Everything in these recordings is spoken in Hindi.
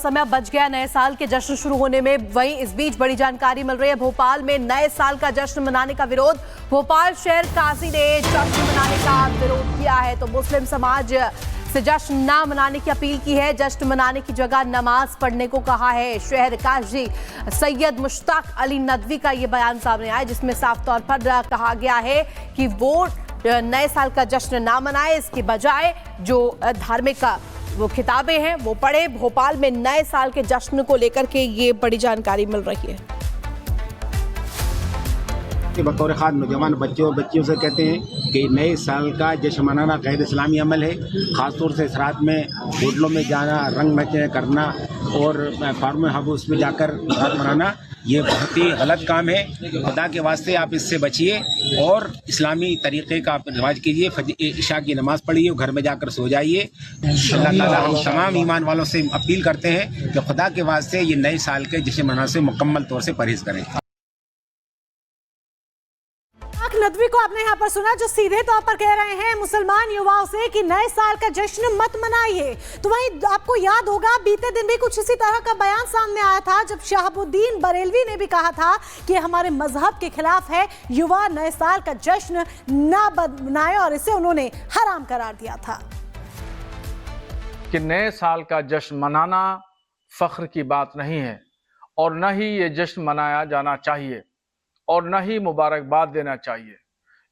समय बच गया नए साल के जश्न शुरू होने में। वहीं इस बीच बड़ी जानकारी मिल रही है, भोपाल में नए साल का जश्न मनाने का विरोध। भोपाल शहर काजी ने जश्न मनाने का विरोध किया है तो मुस्लिम समाज से जश्न ना मनाने की अपील की है। जश्न मनाने की जगह नमाज पढ़ने को कहा है। शहर काजी सैयद मुश्ताक अली नदवी का ये बयान सामने आया, जिसमें साफ तौर पर कहा गया है कि वो नए साल का जश्न ना मनाए, इसके बजाय जो धार्मिक वो किताबें हैं वो पढ़े। भोपाल में नए साल के जश्न को लेकर के ये बड़ी जानकारी मिल रही है कि बतौर खास नौजवान बच्चों बच्चियों से कहते हैं कि नए साल का जश्न मनाना गैर इस्लामी अमल है। ख़ासतौर से इस रात में होटलों में जाना, रंग मैचे करना और फार्म हाउस में जाकर रात मनाना ये बहुत ही गलत काम है। खुदा के वास्ते आप इससे बचिए और इस्लामी तरीक़े का आप रिवाज कीजिए। इशा की नमाज़ पढ़िए, घर में जाकर सो जाइए। अल्लाह ताला हम तमाम ईमान वालों से अपील करते हैं कि खुदा के वास्ते ये नए साल के जश्न मनाने से मुकम्मल तौर से परहेज़ करें। नदवी को आपने यहाँ पर सुना, जो सीधे तौर पर कह रहे हैं मुसलमान युवाओं से कि नए साल का जश्न मत मनाइए। तो वहीं आपको याद होगा बीते दिन भी कुछ इसी तरह का बयान सामने आया था, जब शहाबुद्दीन बरेलवी ने भी कहा था कि हमारे मजहब के खिलाफ है, युवा नए साल का जश्न ना मनाए और इसे उन्होंने हराम करार दिया था। कि नए साल का जश्न मनाना फख्र की बात नहीं है और न ही ये जश्न मनाया जाना चाहिए और न ही मुबारकबाद देना चाहिए,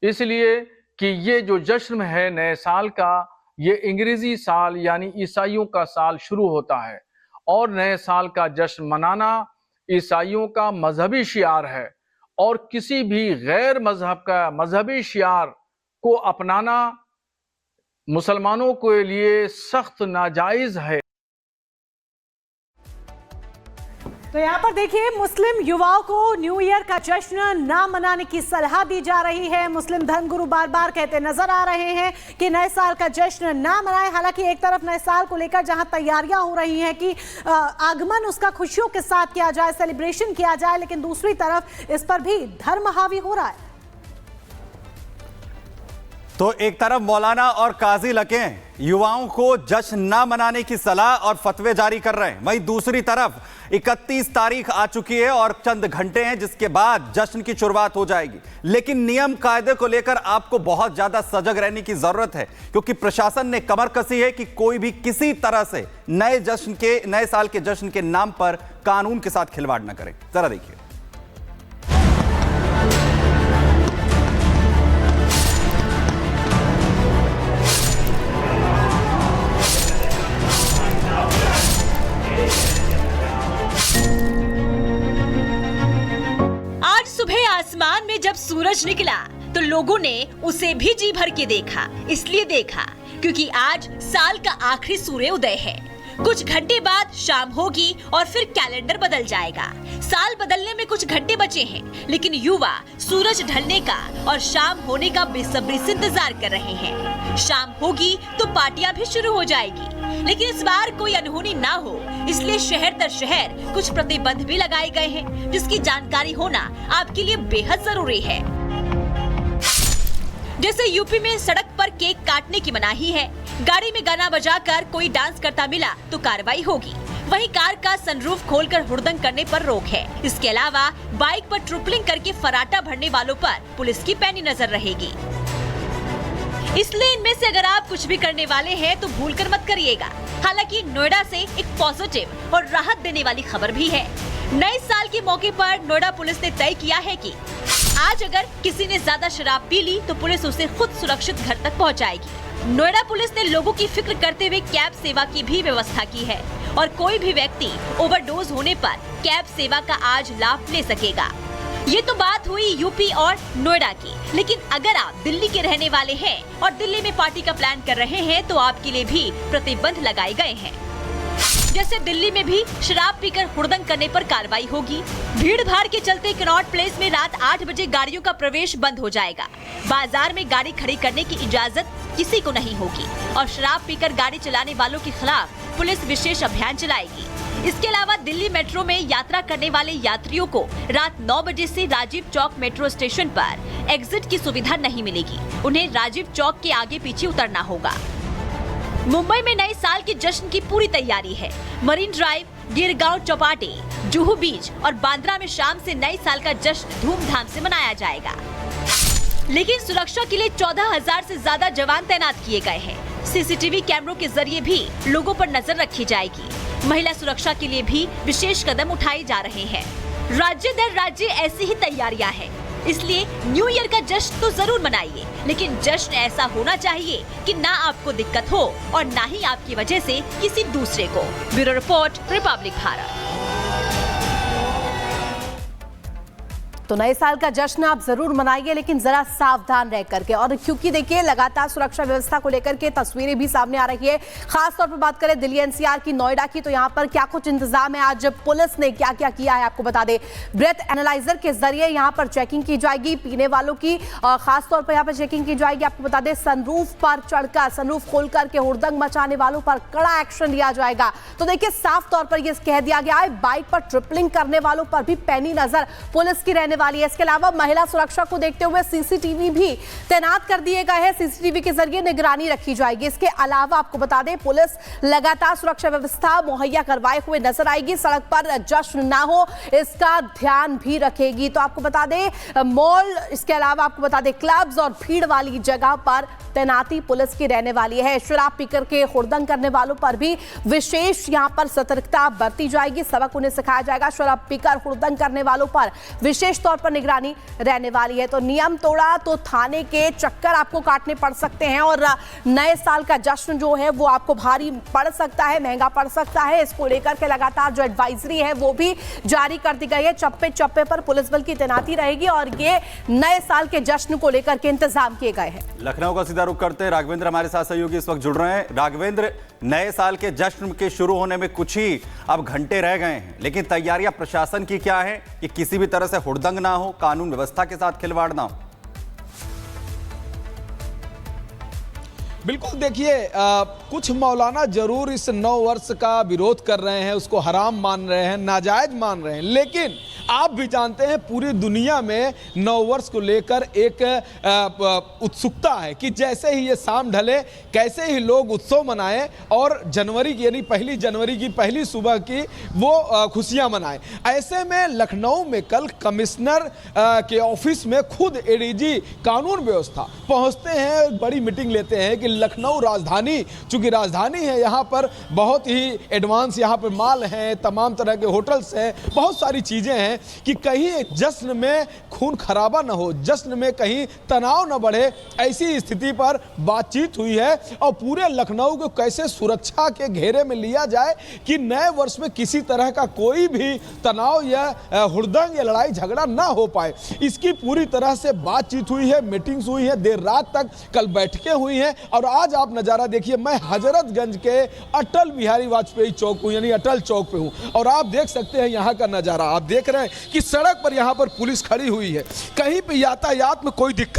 इसलिए कि ये जो जश्न है नए साल का, ये अंग्रेजी साल यानी ईसाइयों का साल शुरू होता है और नए साल का जश्न मनाना ईसाइयों का मजहबी शियार है और किसी भी गैर मजहब का मजहबी शियार को अपनाना मुसलमानों के लिए सख्त नाजायज है। तो यहाँ पर देखिए, मुस्लिम युवाओं को न्यू ईयर का जश्न ना मनाने की सलाह दी जा रही है। मुस्लिम धर्मगुरु बार बार कहते नजर आ रहे हैं कि नए साल का जश्न ना मनाएं। हालांकि एक तरफ नए साल को लेकर जहां तैयारियां हो रही हैं कि आगमन उसका खुशियों के साथ किया जाए, सेलिब्रेशन किया जाए, लेकिन दूसरी तरफ इस पर भी धर्म हावी हो रहा है। तो एक तरफ मौलाना और काजी लकें युवाओं को जश्न ना मनाने की सलाह और फतवे जारी कर रहे हैं, वहीं दूसरी तरफ 31 तारीख आ चुकी है और चंद घंटे हैं जिसके बाद जश्न की शुरुआत हो जाएगी। लेकिन नियम कायदे को लेकर आपको बहुत ज्यादा सजग रहने की जरूरत है, क्योंकि प्रशासन ने कमर कसी है कि कोई भी किसी तरह से नए साल के जश्न के नाम पर कानून के साथ खिलवाड़ न करे। जरा देखिए। आसमान में जब सूरज निकला तो लोगों ने उसे भी जी भर के देखा। इसलिए देखा क्योंकि आज साल का आखिरी सूर्य उदय है। कुछ घंटे बाद शाम होगी और फिर कैलेंडर बदल जाएगा। साल बदलने में कुछ घंटे बचे हैं, लेकिन युवा सूरज ढलने का और शाम होने का बेसब्री से इंतजार कर रहे हैं। शाम होगी तो पार्टियां भी शुरू हो जाएगी, लेकिन इस बार कोई अनहोनी ना हो, इसलिए शहर दर शहर कुछ प्रतिबंध भी लगाए गए हैं, जिसकी जानकारी होना आपके लिए बेहद जरूरी है। जैसे यूपी में सड़क पर केक काटने की मनाही है, गाड़ी में गाना बजाकर कोई डांस करता मिला तो कार्रवाई होगी। वहीं कार का सनरूफ खोलकर हुड़दंग करने पर रोक है। इसके अलावा बाइक पर ट्रिपलिंग करके फराटा भरने वालों पर पुलिस की पैनी नजर रहेगी। इसलिए इनमें से अगर आप कुछ भी करने वाले हैं तो भूलकर मत करिएगा। हालांकि नोएडा से एक पॉजिटिव और राहत देने वाली खबर भी है। नए साल के मौके पर नोएडा पुलिस ने तय किया है कि आज अगर किसी ने ज्यादा शराब पी ली तो पुलिस उसे खुद सुरक्षित घर तक पहुंचाएगी। नोएडा पुलिस ने लोगों की फिक्र करते हुए कैब सेवा की भी व्यवस्था की है और कोई भी व्यक्ति ओवरडोज होने पर कैब सेवा का आज लाभ ले सकेगा। ये तो बात हुई यूपी और नोएडा की, लेकिन अगर आप दिल्ली के रहने वाले हैं और दिल्ली में पार्टी का प्लान कर रहे हैं तो आपके लिए भी प्रतिबंध लगाए गए हैं। जैसे दिल्ली में भी शराब पीकर हुड़दंग करने पर कार्रवाई होगी। भीड़ भाड़ के चलते कनॉट प्लेस में रात 8 बजे गाड़ियों का प्रवेश बंद हो जाएगा। बाजार में गाड़ी खड़ी करने की इजाजत किसी को नहीं होगी और शराब पीकर गाड़ी चलाने वालों के खिलाफ पुलिस विशेष अभियान चलाएगी। इसके अलावा दिल्ली मेट्रो में यात्रा करने वाले यात्रियों को रात 9 बजे से राजीव चौक मेट्रो स्टेशन पर एग्जिट की सुविधा नहीं मिलेगी। उन्हें राजीव चौक के आगे पीछे उतरना होगा। मुंबई में नए साल के जश्न की पूरी तैयारी है। मरीन ड्राइव, गिरगांव चौपाटी, जुहू बीच और बांद्रा में शाम से नए साल का जश्न धूमधाम से मनाया जाएगा। लेकिन सुरक्षा के लिए 14,000 से ज्यादा जवान तैनात किए गए हैं। सीसीटीवी कैमरों के जरिए भी लोगों पर नजर रखी जाएगी। महिला सुरक्षा के लिए भी विशेष कदम उठाए जा रहे हैं। राज्य दर राज्य ऐसी ही तैयारियां हैं। इसलिए न्यू ईयर का जश्न तो जरूर मनाइए, लेकिन जश्न ऐसा होना चाहिए कि ना आपको दिक्कत हो और ना ही आपकी वजह से किसी दूसरे को। Bureau report, Republic Bharat. तो नए साल का जश्न आप जरूर मनाइए, लेकिन जरा सावधान रह करके। और क्योंकि देखिए लगातार सुरक्षा व्यवस्था को लेकर के तस्वीरें भी सामने आ रही है। खास तौर पर बात करें दिल्ली एनसीआर की, नोएडा की, तो यहाँ पर क्या कुछ इंतजाम है, आज पुलिस ने क्या क्या किया है आपको बता दें। ब्रेथ एनालाइजर के जरिए यहाँ पर चेकिंग की जाएगी पीने वालों की, खास तौर पर यहाँ पर चेकिंग की जाएगी। आपको बता दें सनरूफ पर चढ़कर, सनरूफ खोल करके हुड़दंग मचाने वालों पर कड़ा एक्शन लिया जाएगा। तो देखिए साफ तौर पर यह कह दिया गया है, बाइक पर ट्रिपलिंग करने वालों पर भी पैनी नजर पुलिस की रहने वाली है। इसके अलावा महिला सुरक्षा को देखते हुए सीसीटीवी भी तैनात कर दिए गए हैं। सीसीटीवी के जरिए निगरानी रखी जाएगी। इसके अलावा आपको बता दें पुलिस लगातार सुरक्षा व्यवस्था मुहैया करवाए हुए नजर आएगी। सड़क पर जश्न ना हो इसका ध्यान भी रखेगी। तो आपको बता दें मॉल, इसके अलावा आपको बता दें क्लब्स और भीड़ वाली जगह पर तैनाती पुलिस की रहने वाली है। शराब पीकर के हुड़दंग करने वालों पर भी विशेष यहां पर सतर्कता बरती जाएगी। सबक उन्हें सिखाया जाएगा। शराब पीकर हुड़दंग करने वालों पर विशेष तौर पर निगरानी रहने वाली है। तो नियम तोड़ा तो थाने के चक्कर आपको काटने पड़ सकते हैं और नए साल का जश्न जो है वो आपको भारी पड़ सकता है, महंगा पड़ सकता है। इसको लेकर के लगातार जो एडवाइजरी है वो भी जारी कर दी गई है। चप्पे चप्पे पर पुलिस बल की तैनाती रहेगी और ये नए साल के जश्न को लेकर के इंतजाम किए गए हैं। लखनऊ का सीधा रुख करते हैं। राघवेंद्र हमारे साथ सहयोगी इस वक्त जुड़ रहे हैं। राघवेंद्र, नए साल के जश्न के शुरू होने में कुछ ही अब घंटे रह गए हैं, लेकिन तैयारियां प्रशासन की क्या है कि किसी भी तरह से हुड़दंग ना हो, कानून व्यवस्था के साथ खिलवाड़ ना हो? बिल्कुल, देखिए कुछ मौलाना जरूर इस नव वर्ष का विरोध कर रहे हैं, उसको हराम मान रहे हैं, नाजायज मान रहे हैं, लेकिन आप भी जानते हैं पूरी दुनिया में नव वर्ष को लेकर एक उत्सुकता है कि जैसे ही ये शाम ढले कैसे ही लोग उत्सव मनाएं और जनवरी की यानी 1 जनवरी की पहली सुबह की वो खुशियां मनाएं। ऐसे में लखनऊ में कल कमिश्नर के ऑफिस में खुद एडीजी कानून व्यवस्था पहुंचते हैं, बड़ी मीटिंग लेते हैं कि लखनऊ राजधानी, चूंकि राजधानी है, यहाँ पर बहुत ही एडवांस यहाँ पर माल हैं, तमाम तरह के होटल्स हैं, बहुत सारी चीज़ें हैं कि कहीं जश्न में खून खराबा न हो, जश्न में कहीं तनाव न बढ़े, ऐसी स्थिति पर बातचीत हुई है। और पूरे लखनऊ को कैसे सुरक्षा के घेरे में लिया जाए कि नए वर्ष में किसी तरह का कोई भी तनाव या हुड़दंग या लड़ाई झगड़ा ना हो पाए, इसकी पूरी तरह से बातचीत हुई है, मीटिंग्स हुई है, देर रात तक कल बैठकें हुई हैं। और आज आप नज़ारा देखिए, मैं हजरतगंज के अटल बिहारी वाजपेयी चौक हूँ, यानी अटल चौक पे हूँ, और आप देख सकते हैं यहाँ का नज़ारा। आप देख रहे हैं कि सड़क पर यहाँ पर पुलिस खड़ी हुई है, कहीं पे यातायात में कोई दिक्कत